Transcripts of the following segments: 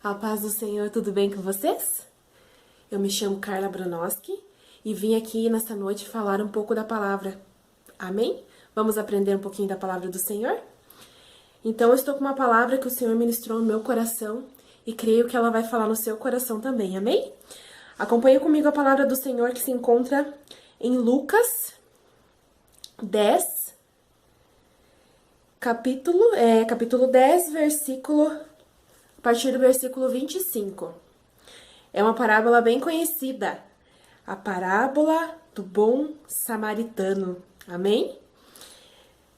A paz do Senhor, tudo bem com vocês? Eu me chamo Carla Brunoski e vim aqui nessa noite falar um pouco da palavra. Amém? Vamos aprender um pouquinho da palavra do Senhor? Então, eu estou com uma palavra que o Senhor ministrou no meu coração e creio que ela vai falar no seu coração também. Amém? Acompanhe comigo a palavra do Senhor que se encontra em Lucas 10, capítulo 10, a partir do versículo 25. É uma parábola bem conhecida, a parábola do bom samaritano. Amém?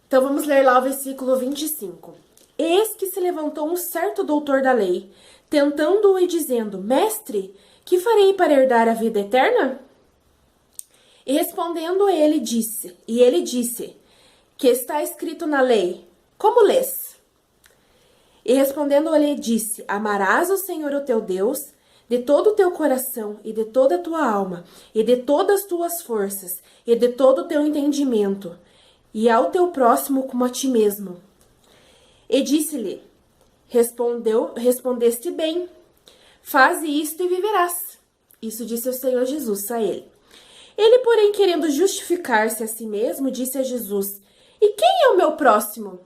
Então vamos ler lá o versículo 25. Eis que se levantou um certo doutor da lei, tentando-o e dizendo: Mestre, que farei para herdar a vida eterna? E respondendo ele disse, que está escrito na lei, como lês? E respondendo ele disse: Amarás o Senhor o teu Deus de todo o teu coração e de toda a tua alma e de todas as tuas forças e de todo o teu entendimento, e ao teu próximo como a ti mesmo. E disse-lhe: Respondeste bem, faze isto e viverás. Isso disse o Senhor Jesus a ele. Ele, porém, querendo justificar-se a si mesmo, disse a Jesus: E quem é o meu próximo?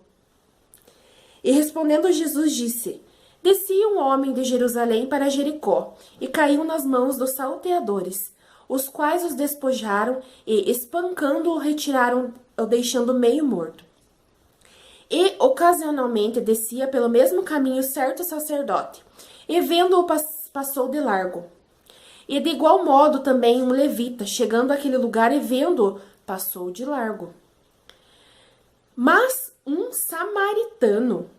E respondendo Jesus disse: Descia um homem de Jerusalém para Jericó, e caiu nas mãos dos salteadores, os quais os despojaram e, espancando-o, retiraram, o deixando meio morto. E, ocasionalmente, descia pelo mesmo caminho certo sacerdote, e vendo-o passou de largo. E de igual modo também um levita, chegando àquele lugar e vendo-o, passou de largo. Mas um samaritano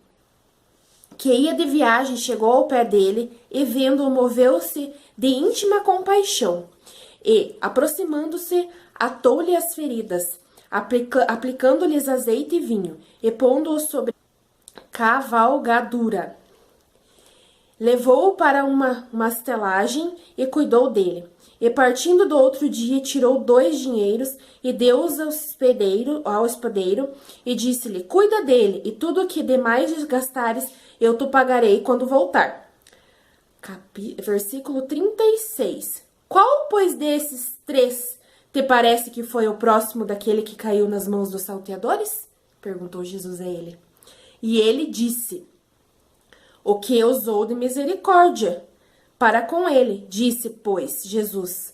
que ia de viagem chegou ao pé dele e vendo-o moveu-se de íntima compaixão e, aproximando-se, atou-lhe as feridas, aplicando-lhes azeite e vinho e pondo-o sobre cavalgadura. Levou-o para uma estalagem e cuidou dele. E partindo do outro dia, tirou 2 dinheiros e deu-os ao hospedeiro e disse-lhe: Cuida dele, e tudo o que demais gastares eu te pagarei quando voltar. Versículo 36. Qual, pois, desses 3 te parece que foi o próximo daquele que caiu nas mãos dos salteadores? Perguntou Jesus a ele. E ele disse: O que usou de misericórdia para com ele. Disse, pois, Jesus: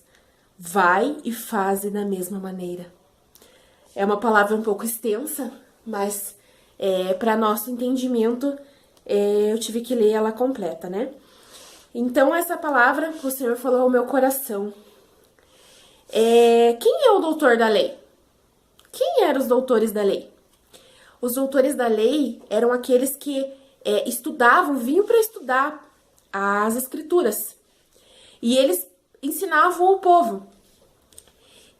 Vai e faze da mesma maneira. É uma palavra um pouco extensa, mas para nosso entendimento, eu tive que ler ela completa, né? Então, essa palavra o Senhor falou ao meu coração. Quem é o doutor da lei? Quem eram os doutores da lei? Os doutores da lei eram aqueles que estudavam, vinham para estudar as escrituras. E eles ensinavam o povo.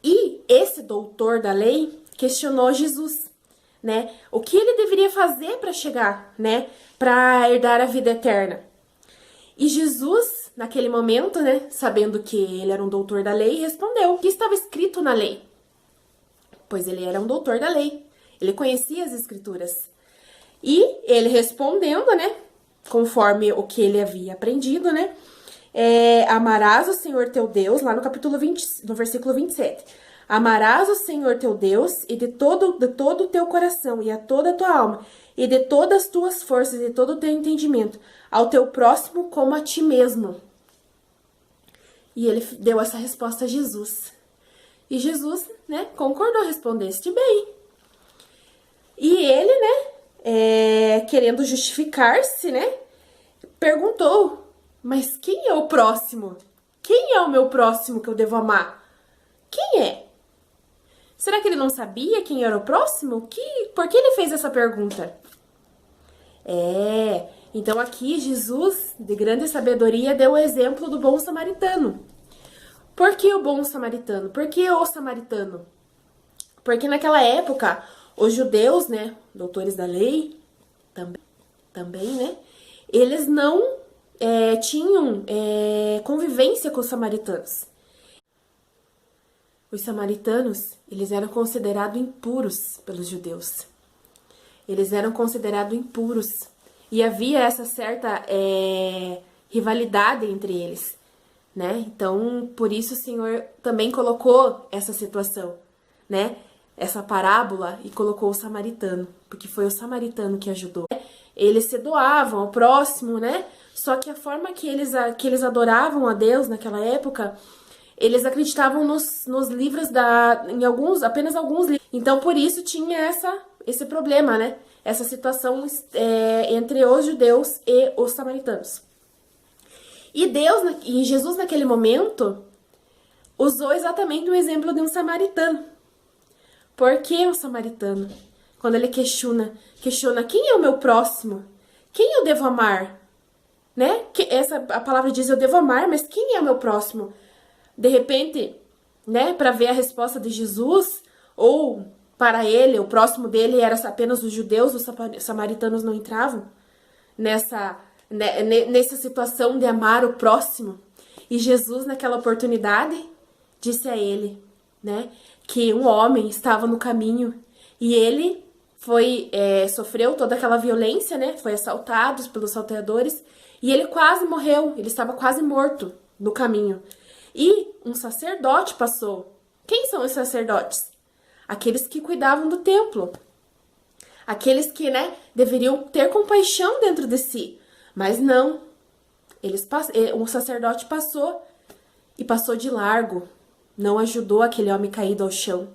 E esse doutor da lei questionou Jesus, né? O que ele deveria fazer para chegar, né? Para herdar a vida eterna. E Jesus, naquele momento, né? Sabendo que ele era um doutor da lei, respondeu o que estava escrito na lei. Pois ele era um doutor da lei. Ele conhecia as escrituras. E ele respondendo, né? Conforme o que ele havia aprendido, né? Amarás o Senhor teu Deus, lá no capítulo 20, no versículo 27. Amarás o Senhor teu Deus e de todo o teu coração e a toda a tua alma e de todas as tuas forças e todo o teu entendimento, ao teu próximo como a ti mesmo. E ele deu essa resposta a Jesus. E Jesus, né, concordou, respondeste bem. E ele, né, querendo justificar-se, né, perguntou: Mas quem é o próximo? Quem é o meu próximo que eu devo amar? Quem é? Será que ele não sabia quem era o próximo? Por que ele fez essa pergunta? Então aqui Jesus, de grande sabedoria, deu o exemplo do bom samaritano. Por que o bom samaritano? Por que o samaritano? Porque naquela época, os judeus, né, doutores da lei, também, né, eles não tinham convivência com os samaritanos. Os samaritanos, eles eram considerados impuros pelos judeus. Eles eram considerados impuros. E havia essa certa rivalidade entre eles, né? Então, por isso o Senhor também colocou essa situação, né? Essa parábola e colocou o samaritano, porque foi o samaritano que ajudou. Eles se doavam ao próximo, né? Só que a forma que eles adoravam a Deus naquela época, eles acreditavam nos livros apenas alguns livros. Então, por isso tinha esse problema, né? Essa situação entre os judeus e os samaritanos. E Jesus, naquele momento, usou exatamente o exemplo de um samaritano. Por que o samaritano? Quando ele questiona quem é o meu próximo? Quem eu devo amar? Né? A palavra diz eu devo amar, mas quem é o meu próximo? De repente, né, para ver a resposta de Jesus, ou para ele, o próximo dele era apenas os judeus, os samaritanos não entravam nessa situação de amar o próximo. E Jesus, naquela oportunidade, disse a ele, né, que um homem estava no caminho e ele sofreu toda aquela violência, né, foi assaltado pelos salteadores e ele quase morreu, ele estava quase morto no caminho. E um sacerdote passou. Quem são os sacerdotes? Aqueles que cuidavam do templo. Aqueles que, né, deveriam ter compaixão dentro de si. Mas não. Um sacerdote passou e passou de largo. Não ajudou aquele homem caído ao chão.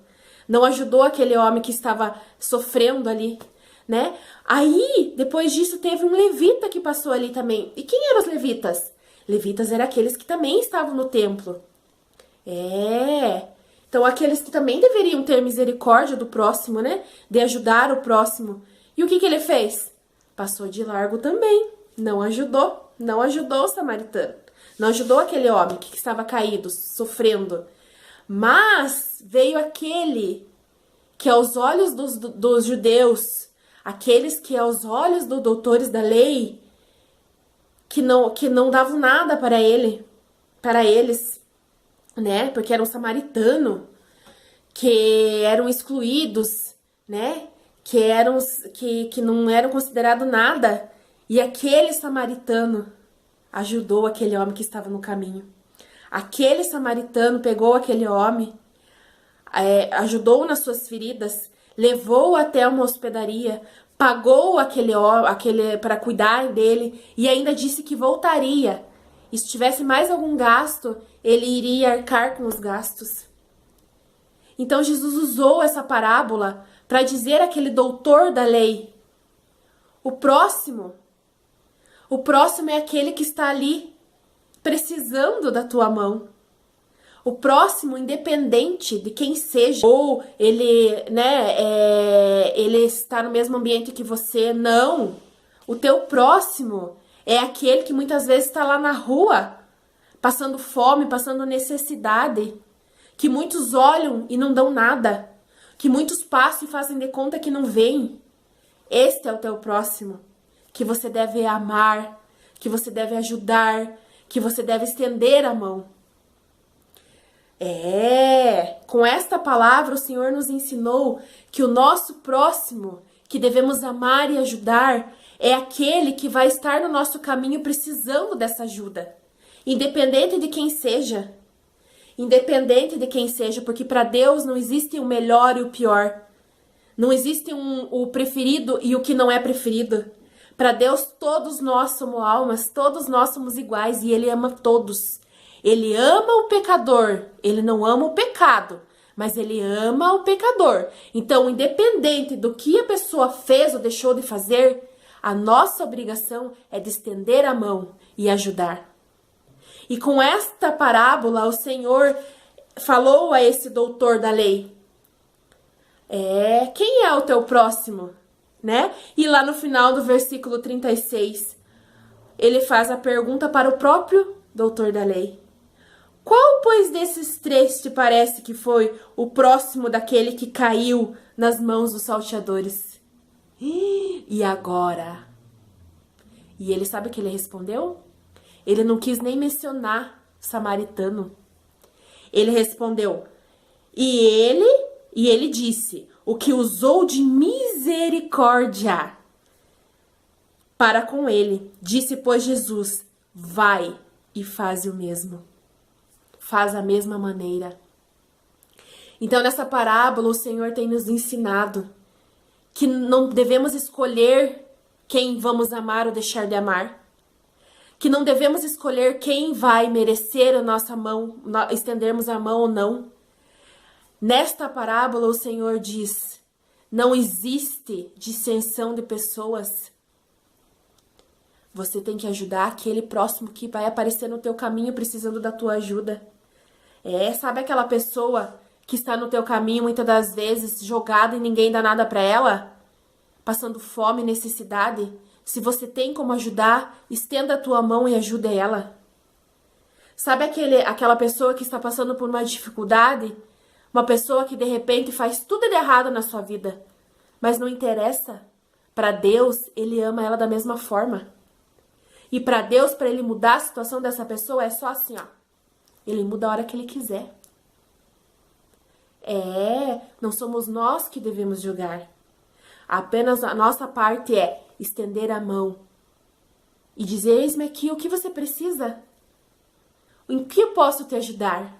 Não ajudou aquele homem que estava sofrendo ali, né? Aí, depois disso, teve um levita que passou ali também. E quem eram os levitas? Levitas eram aqueles que também estavam no templo. Então, aqueles que também deveriam ter misericórdia do próximo, né? De ajudar o próximo. E o que ele fez? Passou de largo também. Não ajudou o samaritano. Não ajudou aquele homem que estava caído, sofrendo. Mas veio aquele que aos olhos dos judeus, aqueles que aos olhos dos doutores da lei, que não davam nada para eles, né? Porque era um samaritano, que eram excluídos, né? Que não eram considerados nada. E aquele samaritano ajudou aquele homem que estava no caminho. Aquele samaritano pegou aquele homem, ajudou nas suas feridas, levou até uma hospedaria, pagou aquele para cuidar dele e ainda disse que voltaria. E se tivesse mais algum gasto, ele iria arcar com os gastos. Então Jesus usou essa parábola para dizer àquele doutor da lei: o próximo é aquele que está ali precisando da tua mão. O próximo, independente de quem seja, ou ele, né, ele está no mesmo ambiente que você, não. O teu próximo é aquele que muitas vezes está lá na rua, passando fome, passando necessidade, que muitos olham e não dão nada, que muitos passam e fazem de conta que não veem. Este é o teu próximo, que você deve amar, que você deve ajudar, que você deve estender a mão. Com esta palavra o Senhor nos ensinou que o nosso próximo, que devemos amar e ajudar, é aquele que vai estar no nosso caminho precisando dessa ajuda. Independente de quem seja. Independente de quem seja, porque para Deus não existe o melhor e o pior. Não existe o preferido e o que não é preferido. Para Deus todos nós somos almas, todos nós somos iguais e Ele ama todos. Ele ama o pecador, Ele não ama o pecado, mas Ele ama o pecador. Então, independente do que a pessoa fez ou deixou de fazer, a nossa obrigação é de estender a mão e ajudar. E com esta parábola, o Senhor falou a esse doutor da lei: quem é o teu próximo? Né? E lá no final do versículo 36, ele faz a pergunta para o próprio doutor da lei: qual, pois, desses três te parece que foi o próximo daquele que caiu nas mãos dos salteadores? E agora? E ele sabe o que ele respondeu? Ele não quis nem mencionar o samaritano. Ele respondeu: e ele disse: o que usou de misericórdia para com ele. Disse, pois, Jesus: vai e faz o mesmo. Faz a mesma maneira. Então, nessa parábola, o Senhor tem nos ensinado que não devemos escolher quem vamos amar ou deixar de amar. Que não devemos escolher quem vai merecer a nossa mão, estendermos a mão ou não. Nesta parábola, o Senhor diz: não existe dissensão de pessoas. Você tem que ajudar aquele próximo que vai aparecer no teu caminho precisando da tua ajuda. Sabe aquela pessoa que está no teu caminho muitas das vezes jogada e ninguém dá nada para ela? Passando fome e necessidade? Se você tem como ajudar, estenda a tua mão e ajude ela. Sabe aquela pessoa que está passando por uma dificuldade? Uma pessoa que de repente faz tudo de errado na sua vida. Mas não interessa. Para Deus, Ele ama ela da mesma forma. E para Deus, para Ele mudar a situação dessa pessoa, é só assim, ó. Ele muda a hora que Ele quiser. Não somos nós que devemos julgar. Apenas a nossa parte é estender a mão e dizer: eis-me aqui, o que você precisa? Em que eu posso te ajudar?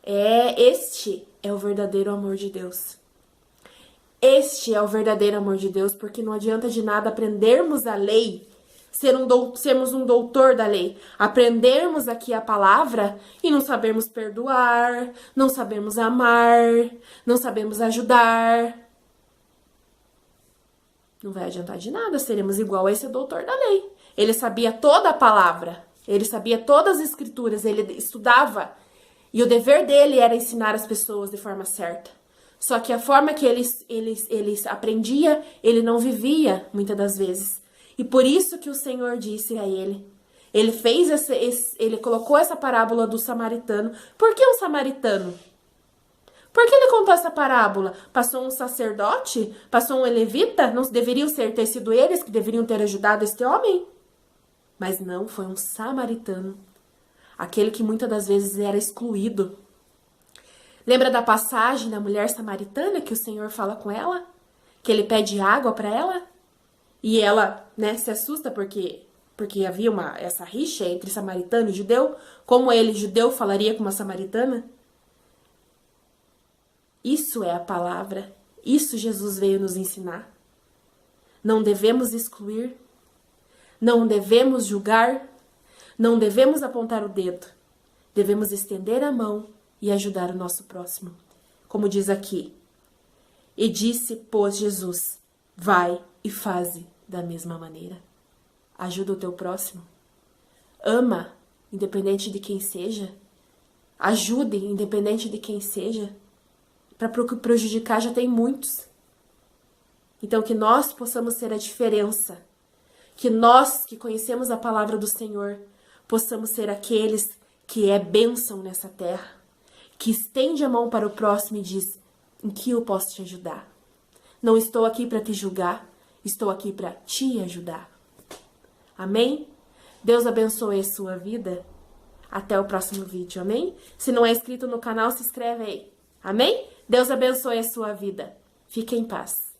Este é o verdadeiro amor de Deus. Este é o verdadeiro amor de Deus, porque não adianta de nada aprendermos a lei, sermos um doutor da lei, aprendermos aqui a palavra e não sabermos perdoar, não sabemos amar, não sabemos ajudar. Não vai adiantar de nada, seremos igual a esse doutor da lei. Ele sabia toda a palavra, ele sabia todas as escrituras, ele estudava. E o dever dele era ensinar as pessoas de forma certa. Só que a forma que ele aprendia, ele não vivia, muitas das vezes. E por isso que o Senhor disse a ele. Ele fez ele colocou essa parábola do samaritano. Por que um samaritano? Por que ele contou essa parábola? Passou um sacerdote? Passou um levita? Não deveriam ter sido eles que deveriam ter ajudado este homem? Mas não, foi um samaritano. Aquele que muitas das vezes era excluído. Lembra da passagem da mulher samaritana que o Senhor fala com ela? Que ele pede água para ela? E ela, se assusta porque havia essa rixa entre samaritano e judeu. Como ele, judeu, falaria com uma samaritana? Isso é a palavra. Isso Jesus veio nos ensinar. Não devemos excluir. Não devemos julgar. Não devemos apontar o dedo. Devemos estender a mão e ajudar o nosso próximo. Como diz aqui. E disse, pois, Jesus: vai e faze da mesma maneira. Ajuda o teu próximo. Ama, independente de quem seja. Ajude, independente de quem seja. Para prejudicar já tem muitos. Então que nós possamos ser a diferença. Que nós que conhecemos a palavra do Senhor possamos ser aqueles que é bênção nessa terra. Que estende a mão para o próximo e diz: em que eu posso te ajudar? Não estou aqui para te julgar. Estou aqui para te ajudar. Amém? Deus abençoe a sua vida. Até o próximo vídeo, amém? Se não é inscrito no canal, se inscreve aí. Amém? Deus abençoe a sua vida. Fique em paz.